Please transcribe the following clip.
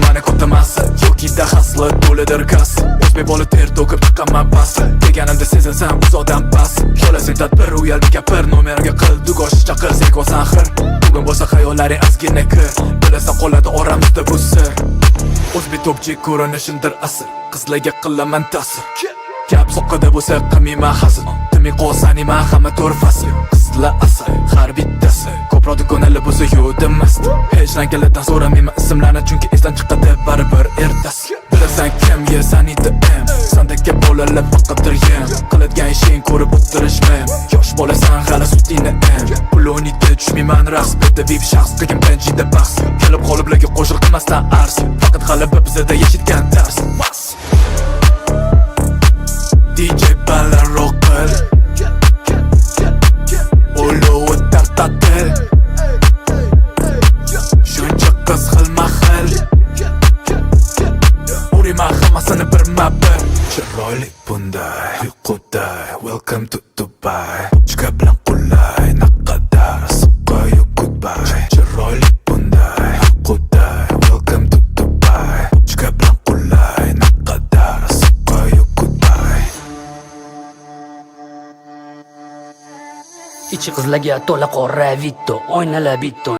mani ko'tamasi Yokida hasli to'lidir kas O'zbek bola ter to'kib chiqaman past Deganimda sezasan uzoqdan pas Qo'lasin tadbir uyalbi gapir Nomerga qil dugosh chaqir Sekvasan xir Bugun bo'lsa xayollaring ozgina kir Bilasan qoladi oramizda bu sir O'zbek topchi ko'rinishindir asr Qizlarga qilaman ta'sir Gap soqqada bo'lsa qilmayman hasad Timi qolsani man hamma to'rfasi Qizlar asal har bittasi Ko'proq do'konali bo'lsa yo'dimast Hech rangalardan so'ramayman ismlarni Chunki esdan chiqadi baribir ertasi Bilasan kim saniydi em Sandagi bolalar faqatdir yem Qiladigan ishing ko'rib o'tirishmam Yosh bolasan hali sutingni em Puloniyda tushmayman raqs Beda vip shaxs qilgin benjida bahs Kelib qoliblarga qo'shil qilmasdan ars Faqat g'alaba bizada yashitgan dars DJ balar roqil Olovi tartatil Shuncha qiz xilma xil Uriman hammasini birma-bir Chiroyli bunday Uyquday Welcome to Dubai Chika bilan qulay Naqadar Siqqayu goodbye Chiroyli bunday Uyquday Welcome to Dubai Chika bilan qulay Naqadar Siqqayu goodbye Ichi qizlarga to'la qora vitto Oynalar bitto